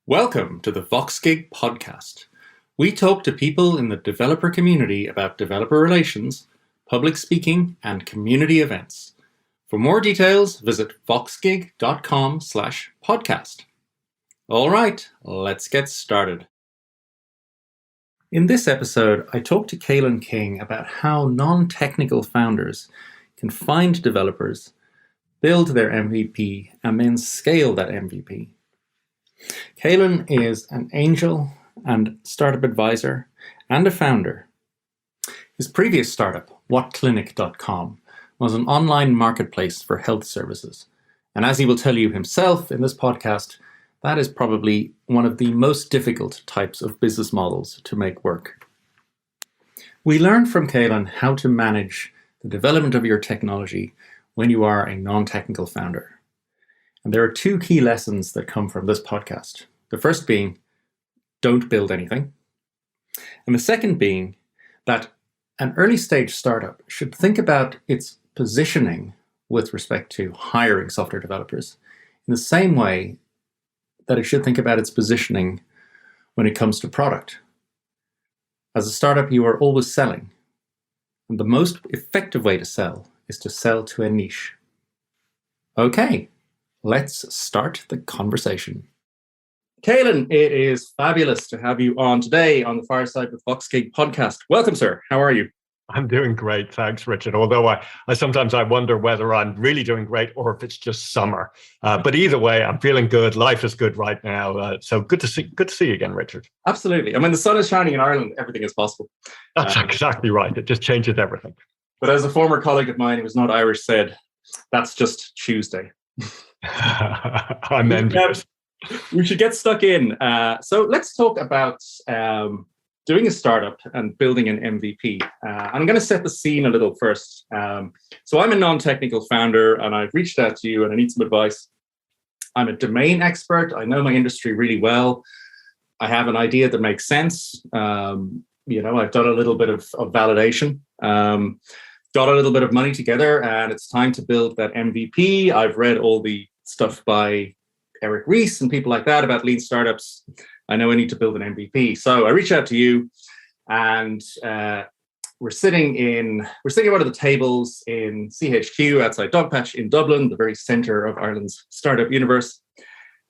Welcome to the Voxgig podcast. We talk to people in the developer community about developer relations, public speaking, and community events. For more details, visit voxgig.com/podcast. All right, let's get started. In this episode, I talked to Caelen King about how non-technical founders can find developers, build their MVP, and then scale that MVP. Caelen is an angel and startup advisor and a founder. His previous startup, whatclinic.com, was an online marketplace for health services. And as he will tell you himself in this podcast, that is probably one of the most difficult types of business models to make work. We learned from Caelen how to manage the development of your technology when you are a non-technical founder. And there are two key lessons that come from this podcast. The first being, don't build anything. And the second being that an early stage startup should think about its positioning with respect to hiring software developers in the same way that it should think about its positioning when it comes to product. As a startup, you are always selling. And the most effective way to sell is to sell to a niche. Okay. Let's start the conversation. Caelen, it is fabulous to have you on today on the Fireside with Voxgig podcast. Welcome, sir. How are you? I'm doing great. Thanks, Richard. Although I sometimes wonder whether I'm really doing great or if it's just summer. But either way, I'm feeling good. Life is good right now. So good to see you again, Richard. Absolutely. I mean, the sun is shining in Ireland. Everything is possible. That's exactly right. It just changes everything. But as a former colleague of mine who was not Irish said, that's just Tuesday. I'm envious. We should get stuck in. So let's talk about doing a startup and building an MVP. I'm going to set the scene a little first. So I'm a non-technical founder and I've reached out to you and I need some advice. I'm a domain expert. I know my industry really well. I have an idea that makes sense. I've done a little bit of validation. Got a little bit of money together and it's time to build that MVP. I've read all the stuff by Eric Ries and people like that about lean startups. I know I need to build an MVP. So I reach out to you and we're sitting in one of the tables in CHQ outside Dogpatch in Dublin, the very center of Ireland's startup universe.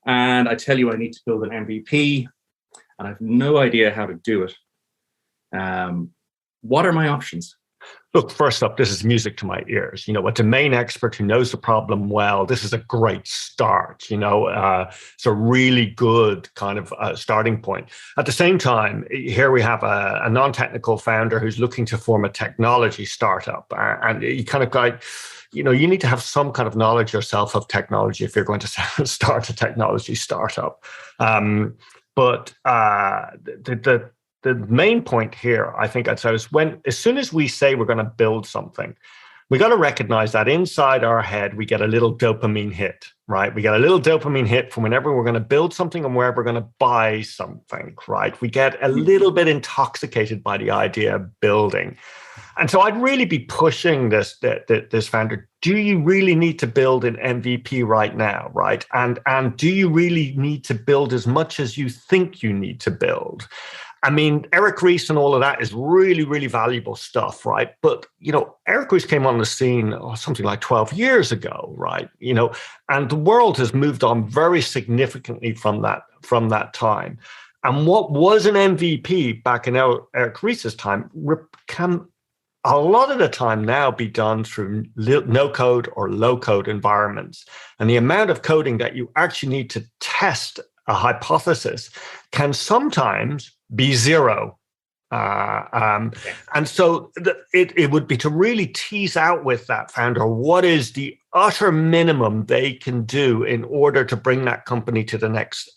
And I tell you I need to build an MVP and I have no idea how to do it. What are my options? Look, first up, this is music to my ears. A domain expert who knows the problem well. This is a great start. It's a really good kind of starting point. At the same time, here we have a non-technical founder who's looking to form a technology startup. And you kind of got, you need to have some kind of knowledge yourself of technology if you're going to start a technology startup. The main point here, I think I'd say, is as soon as we say we're going to build something, we got to recognize that inside our head, we get a little dopamine hit, right? We get a little dopamine hit from whenever we're going to build something and wherever we're going to buy something, right? We get a little bit intoxicated by the idea of building. And so I'd really be pushing this founder. Do you really need to build an MVP right now, right? And do you really need to build as much as you think you need to build? I mean, Eric Ries and all of that is really, really valuable stuff, right? But, Eric Ries came on the scene something like 12 years ago, right? And the world has moved on very significantly from that time. And what was an MVP back in Eric Ries's time can a lot of the time now be done through no-code or low-code environments. And the amount of coding that you actually need to test a hypothesis can sometimes be zero. And so it would be to really tease out with that founder what is the utter minimum they can do in order to bring that company to the next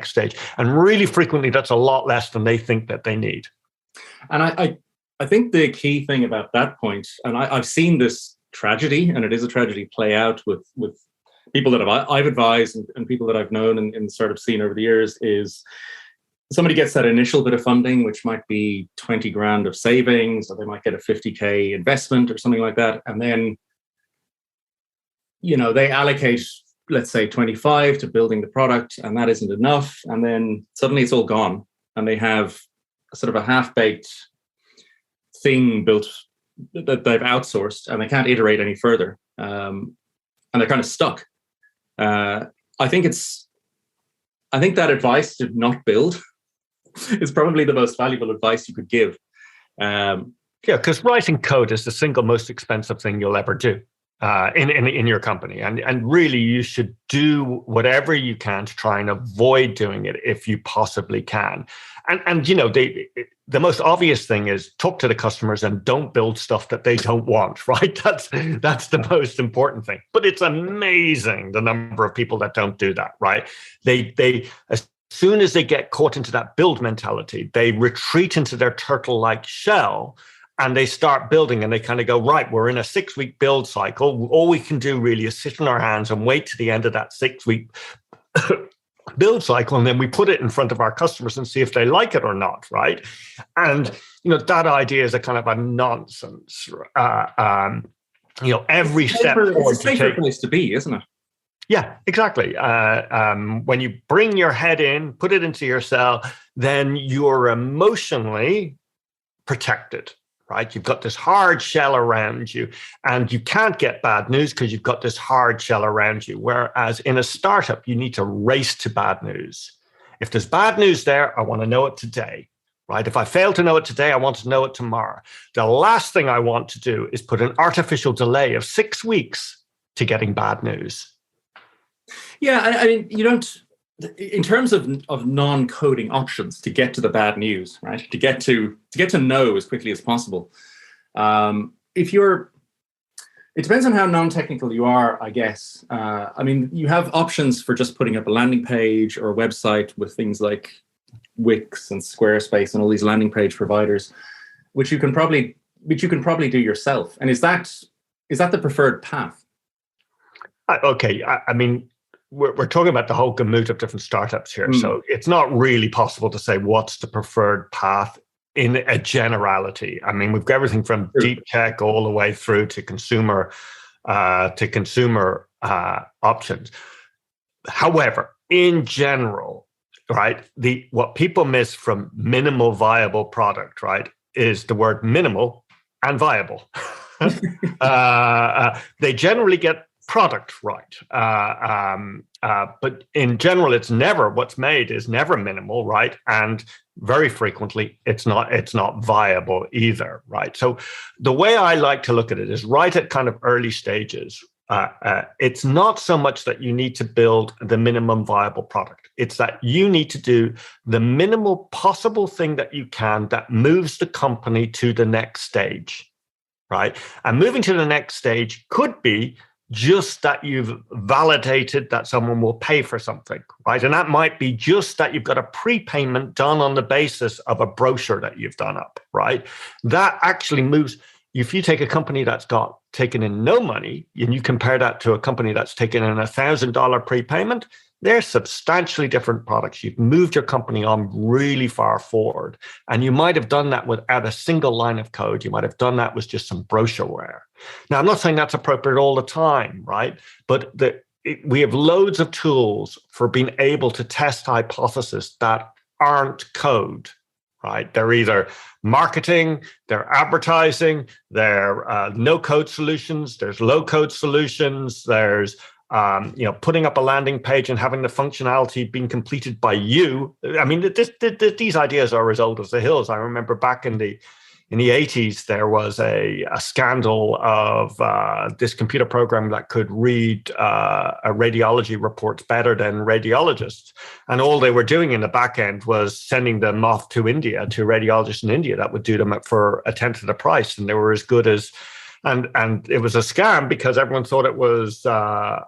stage. And really frequently, that's a lot less than they think that they need. And I think the key thing about that point, and I've seen this tragedy, and it is a tragedy play out with people that I've advised and people that I've known in the startup scene over the years, is somebody gets that initial bit of funding, which might be 20 grand of savings, or they might get a 50K investment or something like that. And then, they allocate let's say 25 to building the product, and that isn't enough. And then suddenly it's all gone, and they have sort of a half-baked thing built that they've outsourced, and they can't iterate any further. And they're kind of stuck. I think that advice to not build is probably the most valuable advice you could give. Yeah, because writing code is the single most expensive thing you'll ever do in your company, and really you should do whatever you can to try and avoid doing it if you possibly can. And you know, the most obvious thing is talk to the customers and don't build stuff that they don't want, right? That's the most important thing. But it's amazing the number of people that don't do that, right? They as soon as they get caught into that build mentality, they retreat into their turtle-like shell and they start building, and they kind of go, right, we're in a 6-week build cycle. All we can do really is sit on our hands and wait to the end of that 6-week build cycle, and then we put it in front of our customers and see if they like it or not, right? And you know, that idea is a kind of a nonsense. You know, every step forward it's a safer place to be, isn't it? Yeah, exactly. When you bring your head in, put it into your cell, then you're emotionally protected, right? You've got this hard shell around you, and you can't get bad news because you've got this hard shell around you. Whereas in a startup, you need to race to bad news. If there's bad news there, I want to know it today, right? If I fail to know it today, I want to know it tomorrow. The last thing I want to do is put an artificial delay of 6 weeks to getting bad news. Yeah, I mean, you don't, in terms of non-coding options to get to the bad news, right? To get to know as quickly as possible. It depends on how non-technical you are, I guess. I mean, you have options for just putting up a landing page or a website with things like Wix and Squarespace and all these landing page providers, which you can probably do yourself. And is that the preferred path? Okay, I mean, we're talking about the whole gamut of different startups here. So it's not really possible to say what's the preferred path in a generality. I mean, we've got everything from deep tech all the way through to consumer options. However, in general, right, what people miss from minimal viable product, right, is the word minimal and viable. They generally get product right, but in general, it's never, what's made is never minimal, right? And very frequently, it's not viable either, right? So the way I like to look at it is right at kind of early stages. It's not so much that you need to build the minimum viable product. It's that you need to do the minimal possible thing that you can that moves the company to the next stage, right? And moving to the next stage could be just that you've validated that someone will pay for something, right? And that might be just that you've got a prepayment done on the basis of a brochure that you've done up, right? That actually moves. If you take a company that's got taken in no money and you compare that to a company that's taken in $1,000 prepayment, they're substantially different products. You've moved your company on really far forward. And you might have done that without a single line of code. You might have done that with just some brochureware. Now, I'm not saying that's appropriate all the time, right? But we have loads of tools for being able to test hypotheses that aren't code, right? They're either marketing, they're advertising, they're no-code solutions, there's low-code solutions, there's putting up a landing page and having the functionality being completed by you. I mean, these ideas are as old as the hills. I remember back in the 80s, there was a scandal of this computer program that could read radiology reports better than radiologists. And all they were doing in the back end was sending them off to India, to radiologists in India that would do them for a tenth of the price. And they were as good as... And it was a scam because everyone thought it was a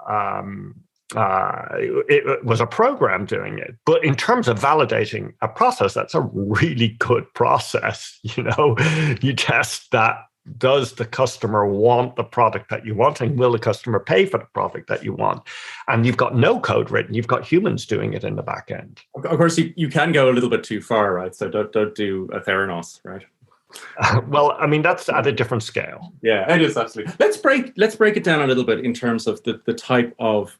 program doing it. But in terms of validating a process, that's a really good process. You know, you test that. Does the customer want the product that you want, and will the customer pay for the product that you want? And you've got no code written. You've got humans doing it in the back end. Of course, you can go a little bit too far, right? So don't do a Theranos, right? Well, I mean, that's at a different scale. Yeah, it is absolutely. Let's break it down a little bit in terms of the type of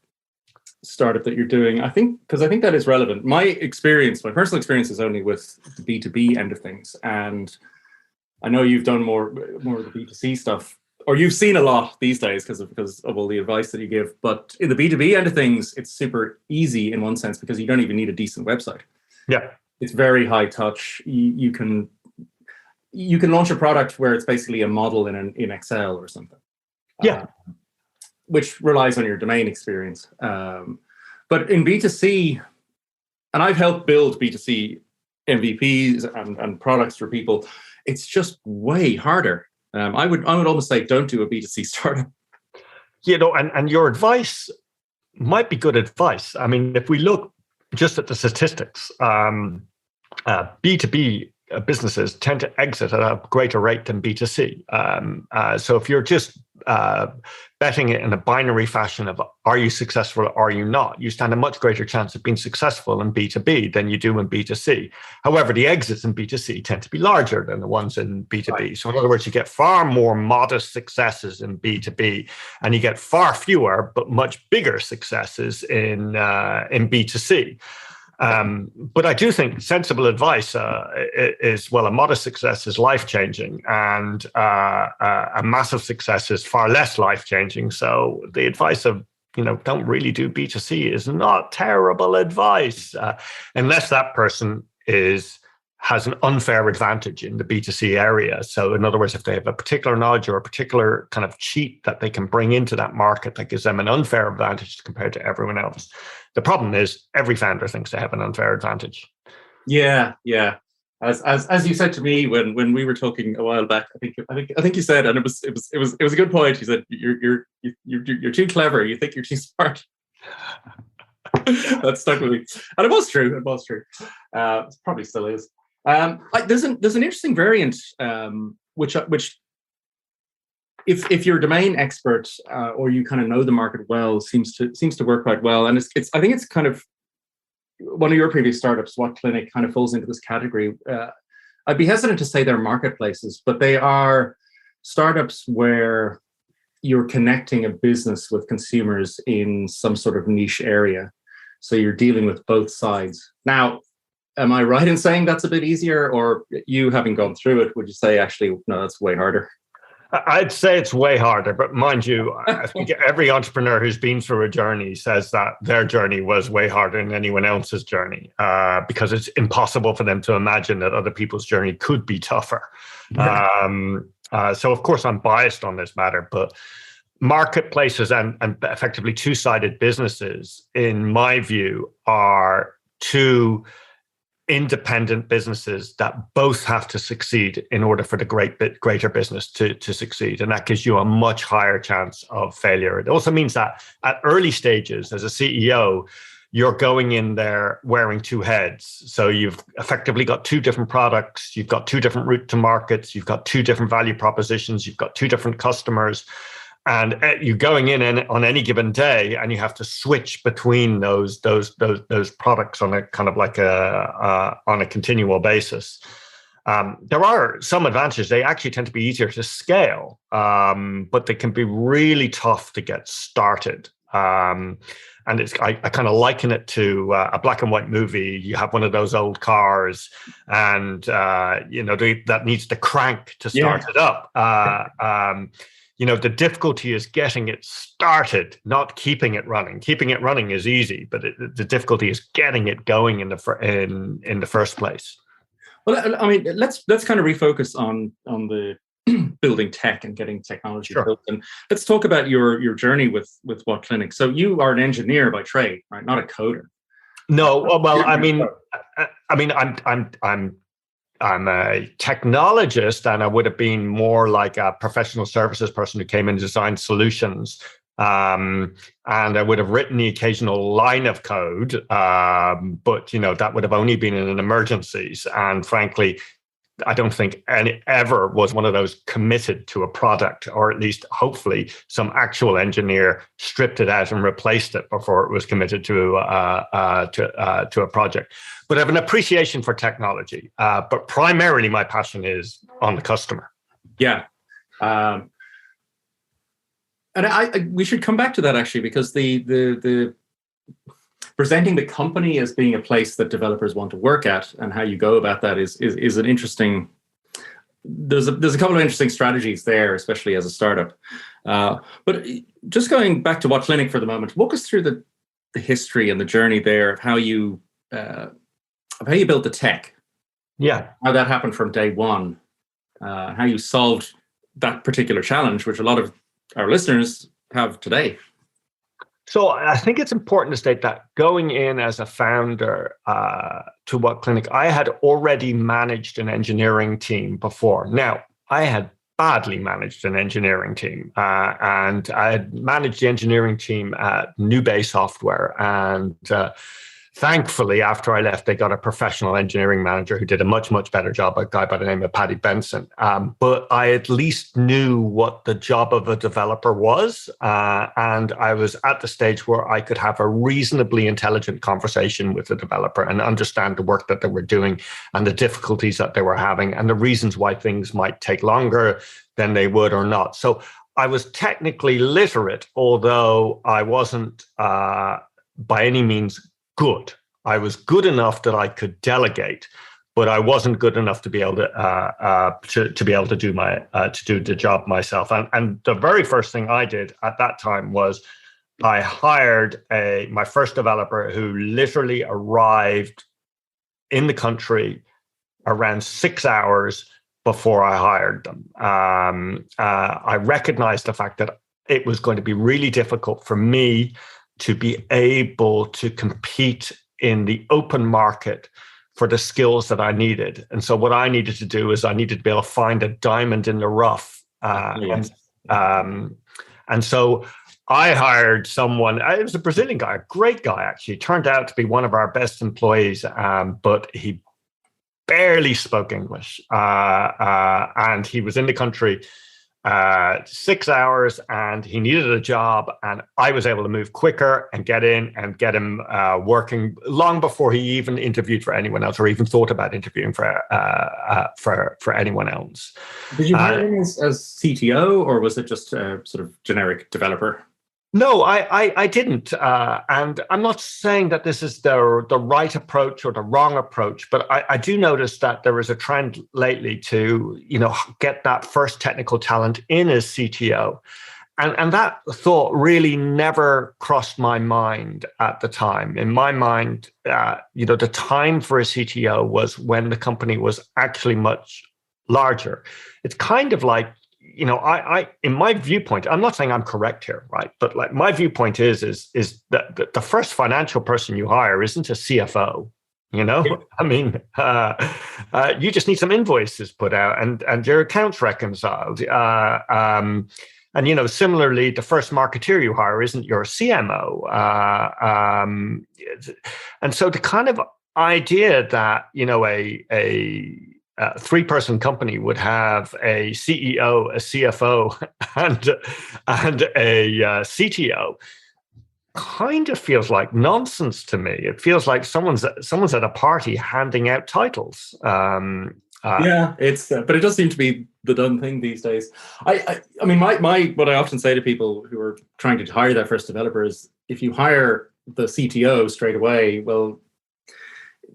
startup that you're doing, I think that is relevant. My personal experience is only with the B2B end of things. And I know you've done more of the B2C stuff, or you've seen a lot these days because of all the advice that you give. But in the B2B end of things, it's super easy in one sense because you don't even need a decent website. Yeah. It's very high touch. You can launch a product where it's basically a model in Excel or something. Yeah. Which relies on your domain experience. But in B2C, and I've helped build B2C MVPs and products for people, it's just way harder. I would almost say don't do a B2C startup. And your advice might be good advice. I mean, if we look just at the statistics, B2B businesses tend to exit at a greater rate than B2C. So if you're just betting it in a binary fashion of are you successful or are you not, you stand a much greater chance of being successful in B2B than you do in B2C. However, the exits in B2C tend to be larger than the ones in B2B. Right. So in other words, you get far more modest successes in B2B, and you get far fewer but much bigger successes in B2C. But I do think sensible advice is, well, a modest success is life-changing, and a massive success is far less life-changing. So the advice of, don't really do B2C is not terrible advice, unless that person has an unfair advantage in the B2C area. So in other words, if they have a particular knowledge or a particular kind of cheat that they can bring into that market that gives them an unfair advantage compared to everyone else. The problem is every founder thinks they have an unfair advantage. Yeah. As you said to me when we were talking a while back, I think you said, and it was a good point. You said you're too clever. You think you're too smart. That stuck with me, and it was true. It probably still is. There's an interesting variant, which if you're a domain expert or you kind of know the market well, seems to work quite well. And I think it's kind of one of your previous startups, What Clinic, kind of falls into this category. I'd be hesitant to say they're marketplaces, but they are startups where you're connecting a business with consumers in some sort of niche area. So you're dealing with both sides. Now, am I right in saying that's a bit easier, or you having gone through it, would you say actually, no, that's way harder? I'd say it's way harder, but mind you, I think every entrepreneur who's been through a journey says that their journey was way harder than anyone else's journey, because it's impossible for them to imagine that other people's journey could be tougher. Yeah. So of course I'm biased on this matter, but marketplaces and effectively two-sided businesses, in my view, are two independent businesses that both have to succeed in order for the greater business to succeed. And that gives you a much higher chance of failure. It also means that at early stages, as a CEO, you're going in there wearing two heads. So you've effectively got two different products, you've got two different route to markets, you've got two different value propositions, you've got two different customers. And you're going in on any given day, and you have to switch between those products on a kind of like on a continual basis. There are some advantages. They actually tend to be easier to scale, but they can be really tough to get started. And I kind of liken it to a black and white movie. You have one of those old cars, and that needs the crank to start it up. The difficulty is getting it started, not keeping it running. Keeping it running is easy, but the difficulty is getting it going in the first place. Well, I mean, let's kind of refocus on the building tech and getting technology built, and let's talk about your journey with What Clinic. So you are an engineer by trade, right? Not a coder. No, well, I'm a technologist, and I would have been more like a professional services person who came in and designed solutions. And I would have written the occasional line of code, but that would have only been in emergencies. And frankly, I don't think any ever was one of those committed to a product, or at least hopefully some actual engineer stripped it out and replaced it before it was committed to a project. But I have an appreciation for technology, but primarily my passion is on the customer. Yeah. And we should come back to that actually, because the presenting the company as being a place that developers want to work at, and how you go about that is an interesting. There's a couple of interesting strategies there, especially as a startup. But just going back to WhatClinic for the moment, walk us through the history and the journey there of how you built the tech. Yeah, how that happened from day one, how you solved that particular challenge, which a lot of our listeners have today. So I think it's important to state that going in as a founder to WhatClinic, I had already managed an engineering team before. Now, I had badly managed an engineering team, and I had managed the engineering team at Nubay Software, and thankfully, after I left, they got a professional engineering manager who did a much, much better job, a guy by the name of Paddy Benson. But I at least knew what the job of a developer was. And I was at the stage where I could have a reasonably intelligent conversation with the developer and understand the work that they were doing and the difficulties that they were having and the reasons why things might take longer than they would or not. So I was technically literate, although I wasn't by any means good. I was good enough that I could delegate, but I wasn't good enough to be able to be able to do the job myself. And the very first thing I did at that time was I hired my first developer who literally arrived in the country around 6 hours before I hired them. I recognized the fact that it was going to be really difficult for me to be able to compete in the open market for the skills that I needed. And so what I needed to do is I needed to be able to find a diamond in the rough. Yes. And so I hired someone, it was a Brazilian guy, a great guy, actually. Turned out to be one of our best employees, but he barely spoke English. And he was in the country 6 hours, and he needed a job, and I was able to move quicker and get in and get him working long before he even interviewed for anyone else or even thought about interviewing for anyone else. Did you hire him as CTO, or was it just a sort of generic developer? No, I didn't. And I'm not saying that this is the right approach or the wrong approach, but I do notice that there is a trend lately to, get that first technical talent in as CTO. And that thought really never crossed my mind at the time. In my mind, the time for a CTO was when the company was actually much larger. It's kind of like, I in my viewpoint, I'm not saying I'm correct here, right? But like my viewpoint is that the first financial person you hire isn't a CFO. Yeah. I mean, you just need some invoices put out and your accounts reconciled. And similarly, the first marketeer you hire isn't your CMO. And so the kind of idea that a three-person company would have a CEO, a CFO, and a CTO kind of feels like nonsense to me. It feels like someone's at a party handing out titles. Yeah, but it does seem to be the done thing these days. I mean, my what I often say to people who are trying to hire their first developer is, if you hire the CTO straight away, well,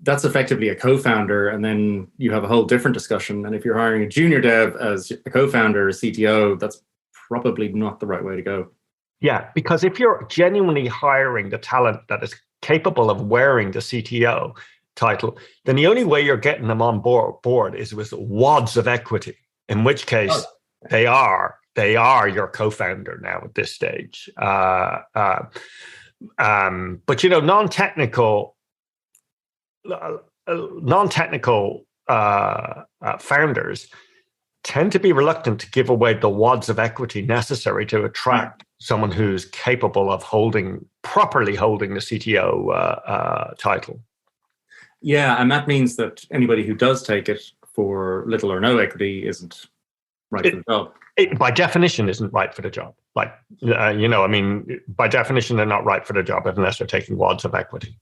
that's effectively a co-founder, and then you have a whole different discussion. And if you're hiring a junior dev as a co-founder or a CTO, that's probably not the right way to go. Yeah, because if you're genuinely hiring the talent that is capable of wearing the CTO title, then the only way you're getting them on board is with wads of equity, in which case they are your co-founder now at this stage. But non-technical founders tend to be reluctant to give away the wads of equity necessary to attract someone who's capable of properly holding the CTO title. Yeah, and that means that anybody who does take it for little or no equity isn't right for the job. It, by definition, isn't right for the job. Like, I mean, by definition, they're not right for the job unless they're taking wads of equity.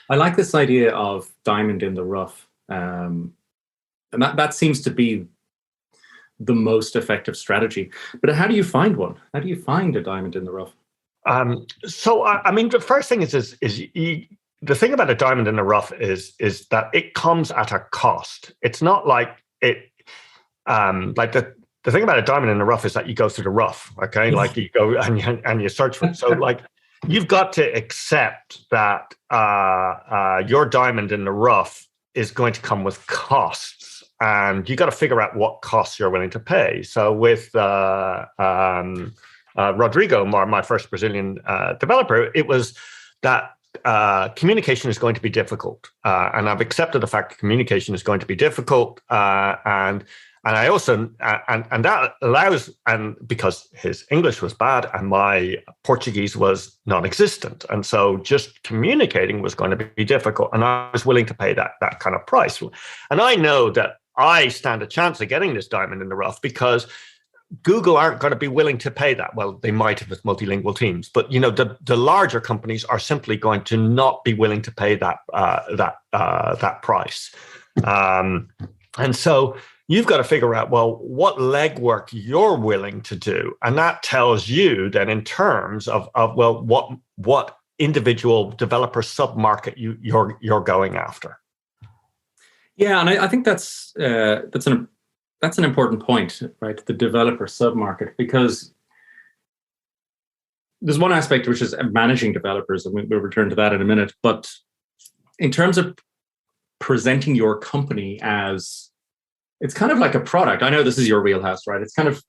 I like this idea of diamond in the rough. And that seems to be the most effective strategy. But how do you find one? How do you find a diamond in the rough? I mean, the first thing the thing about a diamond in the rough is that it comes at a cost. It's not like it, like the thing about a diamond in the rough is that you go through the rough, okay? Yeah. Like you go and you search for it. So like you've got to accept that your diamond in the rough is going to come with costs, and you got to figure out what costs you're willing to pay. So with Rodrigo, my first Brazilian developer, it was that communication is going to be difficult, and I've accepted the fact that communication is going to be difficult, and I also and that allows, and because his English was bad and my Portuguese was non-existent, and so just communicating was going to be difficult, and I was willing to pay that kind of price. And I know that I stand a chance of getting this diamond in the rough because Google aren't going to be willing to pay that. Well, they might have with multilingual teams, but the larger companies are simply going to not be willing to pay that price. And so you've got to figure out, well, what legwork you're willing to do, and that tells you then in terms of well, what individual developer submarket you're going after. Yeah, and I think that's an important point, right? The developer submarket, because there's one aspect which is managing developers, and we'll return to that in a minute. But in terms of presenting your company as, it's kind of like a product. I know this is your wheelhouse, right? It's kind of,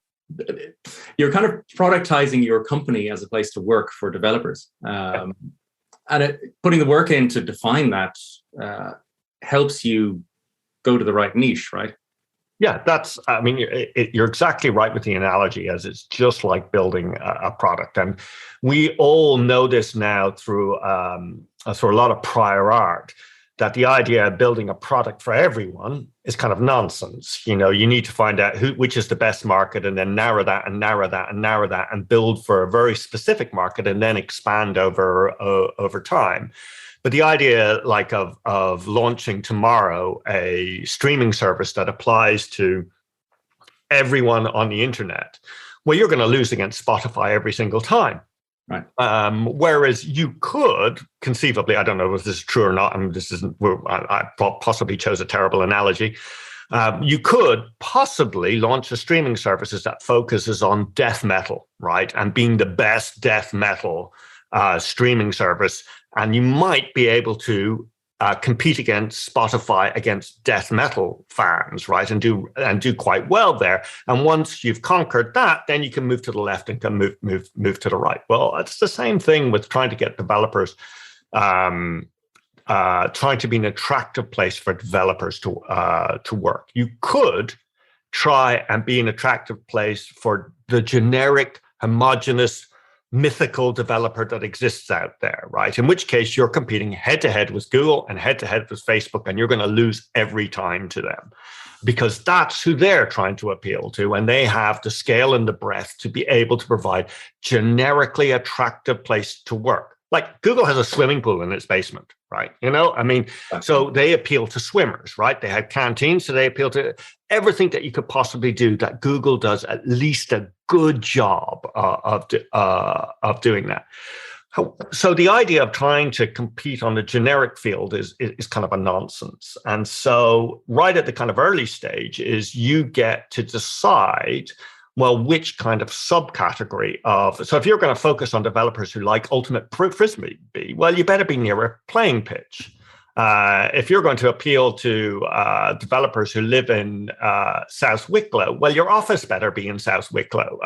you're kind of productizing your company as a place to work for developers. And putting the work in to define that helps you go to the right niche, right? Yeah, you're exactly right with the analogy, as it's just like building a product. And we all know this now through a lot of prior art, that the idea of building a product for everyone is kind of nonsense. You need to find out which is the best market, and then narrow that and narrow that and narrow that, and build for a very specific market, and then expand over time. But the idea, like of launching tomorrow a streaming service that applies to everyone on the internet, well, you're going to lose against Spotify every single time. Right. Whereas you could conceivably, I don't know if this is true or not, and this isn't, I possibly chose a terrible analogy. You could possibly launch a streaming services that focuses on death metal, right? And being the best death metal streaming service. And you might be able to compete against Spotify, against death metal fans, right? And do quite well there. And once you've conquered that, then you can move to the left and can move to the right. Well, it's the same thing with trying to get developers, trying to be an attractive place for developers to work. You could try and be an attractive place for the generic, homogenous, mythical developer that exists out there, right? In which case you're competing head-to-head with Google and head-to-head with Facebook, and you're going to lose every time to them, because that's who they're trying to appeal to, and they have the scale and the breadth to be able to provide generically attractive place to work. Like Google has a swimming pool in its basement, right? So they appeal to swimmers, right? They have canteens, so they appeal to everything that you could possibly do that Google does at least a good job of doing that. So the idea of trying to compete on the generic field is kind of a nonsense. And so right at the kind of early stage is you get to decide, well, which kind of subcategory so if you're going to focus on developers who like ultimate frisbee, well, you better be near a playing pitch. If you're going to appeal to developers who live in South Wicklow, well, your office better be in South Wicklow.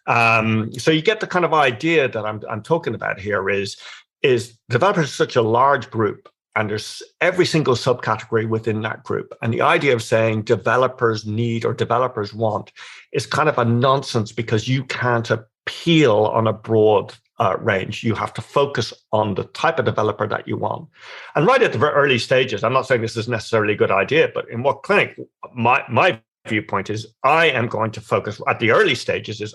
So you get the kind of idea that I'm talking about here is developers are such a large group, and there's every single subcategory within that group. And the idea of saying developers need or developers want is kind of a nonsense, because you can't appeal on a broad range. You have to focus on the type of developer that you want. And right at the very early stages, I'm not saying this is necessarily a good idea, but in what clinic, my viewpoint is I am going to focus at the early stages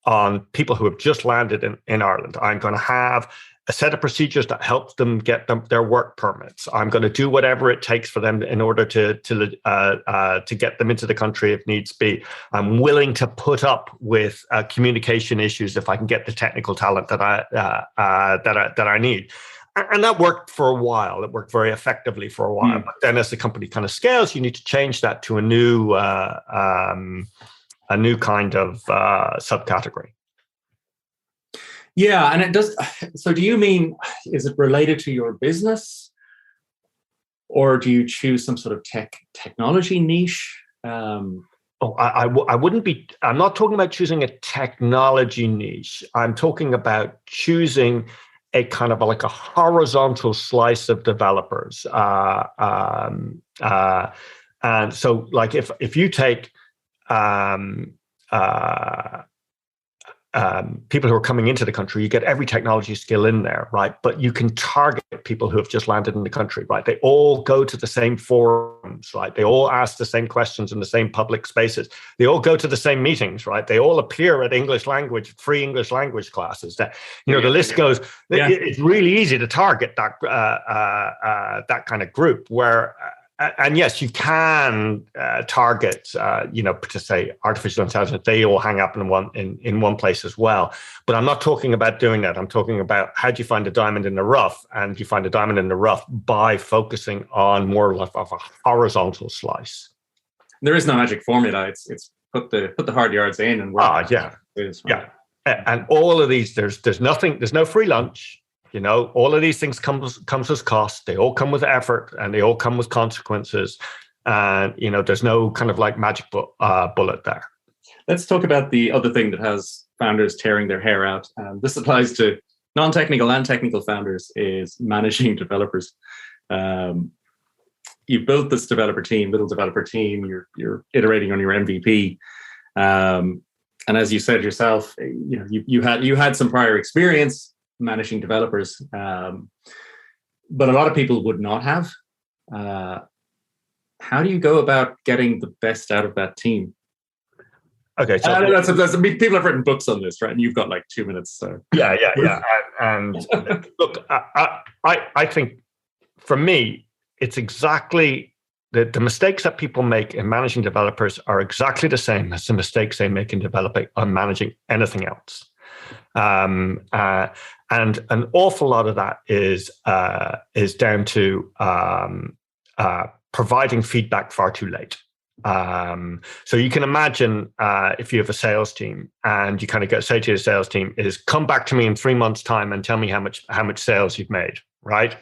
on people who have just landed in Ireland. I'm going to have a set of procedures that helps them get their work permits. I'm going to do whatever it takes for them in order to get them into the country if needs be. I'm willing to put up with communication issues if I can get the technical talent that I need. And that worked for a while. It worked very effectively for a while. But then, as the company kind of scales, you need to change that to a new kind of subcategory. Yeah, and it does. So, do you mean, is it related to your business, or do you choose some sort of technology niche? I wouldn't be. I'm not talking about choosing a technology niche. I'm talking about choosing a kind of like a horizontal slice of developers. And so, like, if you take people who are coming into the country, you get every technology skill in there, right? But you can target people who have just landed in the country, right? They all go to the same forums, right? They all ask the same questions in the same public spaces. They all go to the same meetings, right? They all appear at free English language classes. That, the list goes. Yeah. It's really easy to target that kind of group where. And yes, you can target, to say artificial intelligence. They all hang up in one place as well. But I'm not talking about doing that. I'm talking about how do you find a diamond in the rough, and you find a diamond in the rough by focusing on more of a horizontal slice. There is no magic formula. It's put the hard yards in and work. Yeah. And all of these, there's no free lunch. All of these things comes with cost. They all come with effort, and they all come with consequences. And there's no kind of like magic bullet there. Let's talk about the other thing that has founders tearing their hair out. This applies to non-technical and technical founders: is managing developers. You built this little developer team. You're iterating on your MVP, and as you said yourself, you had some prior experience managing developers, but a lot of people would not have. How do you go about getting the best out of that team? Okay, so people have written books on this, right? And you've got like 2 minutes. So yeah. And look, I think for me, it's exactly the mistakes that people make in managing developers are exactly the same as the mistakes they make in developing on managing anything else. And an awful lot of that is down to providing feedback far too late. So you can imagine if you have a sales team and you kind of say to your sales team is come back to me in 3 months' time and tell me how much sales you've made, right?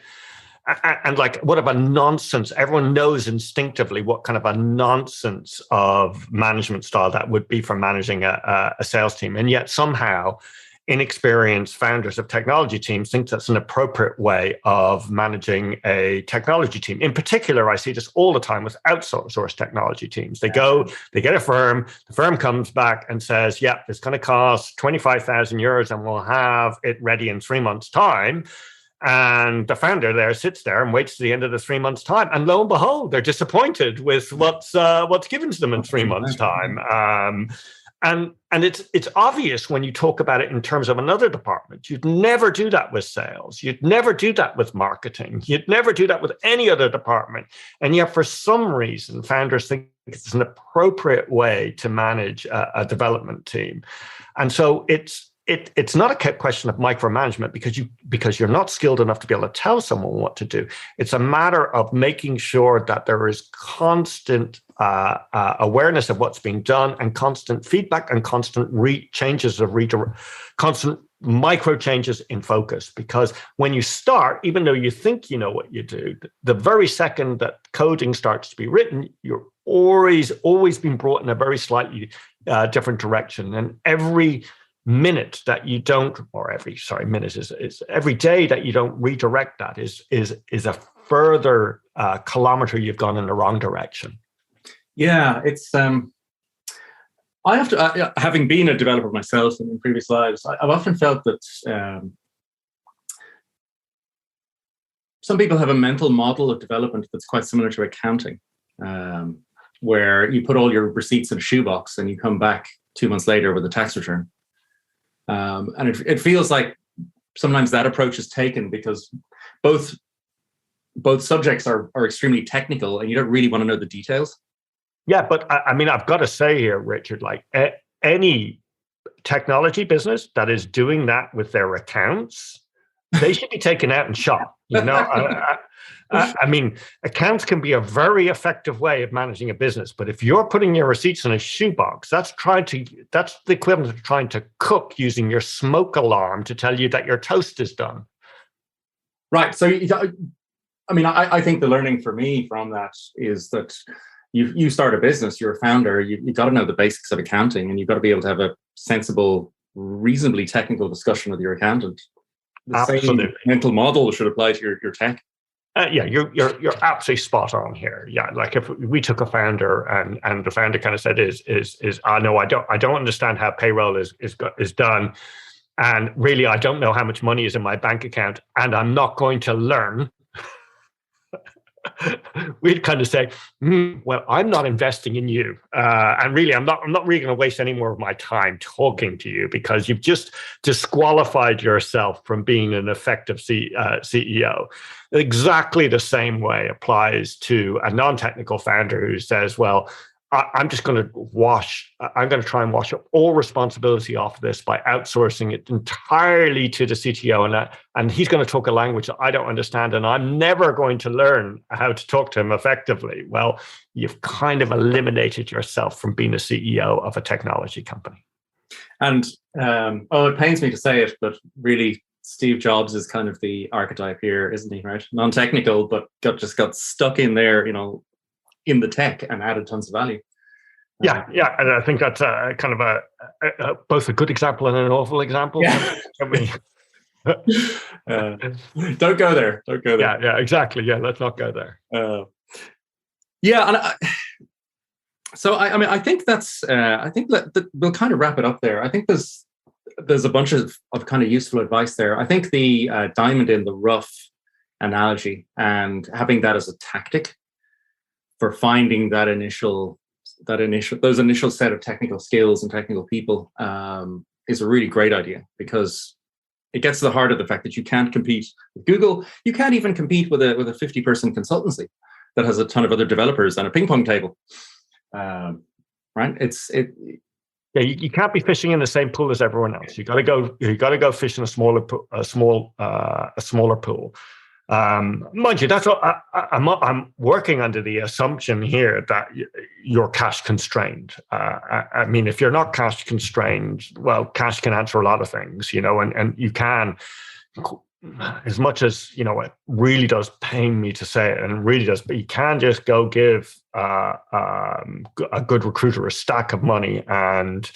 And like, what a nonsense. Everyone knows instinctively what kind of a nonsense of management style that would be for managing a sales team. And yet somehow inexperienced founders of technology teams think that's an appropriate way of managing a technology team. In particular, I see this all the time with outsourced technology teams. They get a firm, the firm comes back and says, yeah, it's going to cost 25,000 euros and we'll have it ready in 3 months' time. And the founder there sits there and waits to the end of the 3 months' time. And lo and behold, they're disappointed with what's given to them in 3 months' time. And it's obvious when you talk about it in terms of another department. You'd never do that with sales. You'd never do that with marketing. You'd never do that with any other department. And yet, for some reason, founders think it's an appropriate way to manage a development team. And so it's not a question of micromanagement because you're not skilled enough to be able to tell someone what to do. It's a matter of making sure that there is constant awareness of what's being done and constant feedback and constant constant micro changes in focus. Because when you start, even though you think you know what you do, the very second that coding starts to be written, you're always being brought in a very slightly different direction. And every minute that you don't, or minute is every day that you don't redirect that is a further kilometer you've gone in the wrong direction. Yeah, it's I have to, having been a developer myself in previous lives, I've often felt that some people have a mental model of development that's quite similar to accounting, where you put all your receipts in a shoebox and you come back 2 months later with a tax return. And it feels like sometimes that approach is taken because both subjects are extremely technical, and you don't really want to know the details. Yeah, but I mean, I've got to say here, Richard, like any technology business that is doing that with their accounts, they should be taken out and shot. I mean, accounts can be a very effective way of managing a business, but if you're putting your receipts in a shoebox, that's the equivalent of trying to cook using your smoke alarm to tell you that your toast is done. Right. So, I mean, I think the learning for me from that is that you start a business, you're a founder, you've got to know the basics of accounting, and you've got to be able to have a sensible, reasonably technical discussion with your accountant. The Absolutely. same mental model should apply to your tech. Yeah, you're absolutely spot on here. Yeah, like if we took a founder and the founder kind of said no, I don't understand how payroll is done, and really I don't know how much money is in my bank account, and I'm not going to learn. We'd kind of say, well, I'm not investing in you, and really, I'm not really going to waste any more of my time talking to you because you've just disqualified yourself from being an effective CEO. Exactly the same way applies to a non-technical founder who says, well, I'm going to try and wash all responsibility off of this by outsourcing it entirely to the CTO. And he's going to talk a language that I don't understand, and I'm never going to learn how to talk to him effectively. Well, you've kind of eliminated yourself from being a CEO of a technology company. And it pains me to say it, but really, Steve Jobs is kind of the archetype here, isn't he? Right? Non-technical, but got stuck in there, in the tech, and added tons of value. Yeah, and I think that's kind of a both a good example and an awful example. Yeah. Don't go there. Yeah, exactly. Yeah, let's not go there. I think that's. I think that we'll kind of wrap it up there. I think there's a bunch of kind of useful advice there. I think the diamond in the rough analogy and having that as a tactic for finding those initial set of technical skills and technical people is a really great idea, because it gets to the heart of the fact that you can't compete with Google. You can't even compete with a 50-person consultancy that has a ton of other developers and a ping pong table. Right? Yeah, you can't be fishing in the same pool as everyone else. You got to go fish in a smaller pool. Mind you, that's what I'm working under the assumption here that you're cash constrained. I mean, if you're not cash constrained, well, cash can answer a lot of things, and you can, as much as, it really does pain me to say it, and it really does, but you can just go give a good recruiter a stack of money and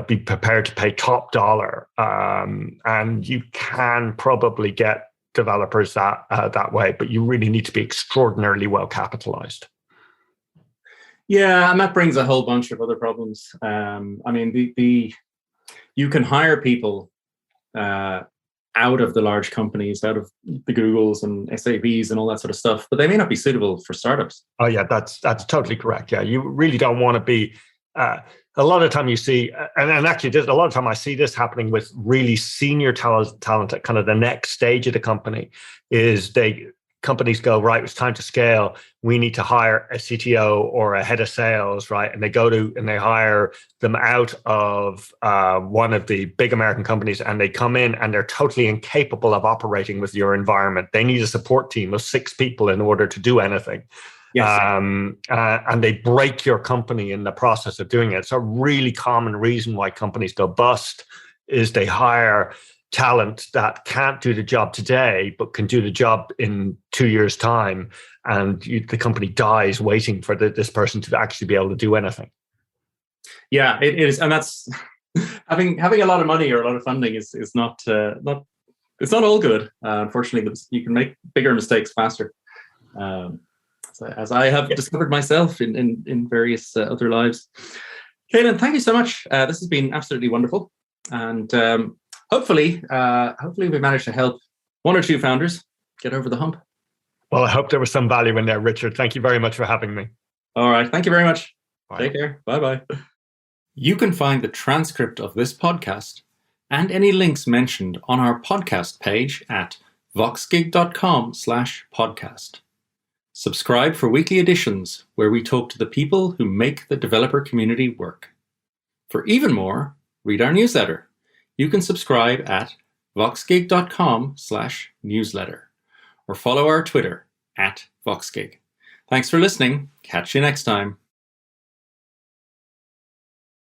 be prepared to pay top dollar, and you can probably get developers that way, but you really need to be extraordinarily well capitalized. Yeah, and that brings a whole bunch of other problems. I mean, you can hire people out of the large companies, out of the Googles and SABs and all that sort of stuff, but they may not be suitable for startups. Oh yeah, that's totally correct. Yeah, you really don't want to be. A lot of time you see, and actually, a lot of time I see this happening with really senior talent at kind of the next stage of the company. Is companies go, right, it's time to scale. We need to hire a CTO or a head of sales, right? And they hire them out of one of the big American companies, and they come in and they're totally incapable of operating with your environment. They need a support team of 6 people in order to do anything. Yes. And they break your company in the process of doing it. It's a really common reason why companies go bust is they hire talent that can't do the job today, but can do the job in 2 years' time. And the company dies waiting for this person to actually be able to do anything. Yeah, it is. And that's having a lot of money or a lot of funding is not it's not all good. Unfortunately, you can make bigger mistakes faster. As I have discovered myself in various other lives. Caelen, thank you so much. This has been absolutely wonderful. And hopefully we managed to help 1 or 2 founders get over the hump. Well, I hope there was some value in there, Richard. Thank you very much for having me. All right. Thank you very much. Bye. Take care. Bye-bye. You can find the transcript of this podcast and any links mentioned on our podcast page at voxgig.com/podcast. Subscribe for weekly editions where we talk to the people who make the developer community work. For even more, read our newsletter. You can subscribe at voxgig.com/newsletter or follow our Twitter at Voxgig. Thanks for listening. Catch you next time.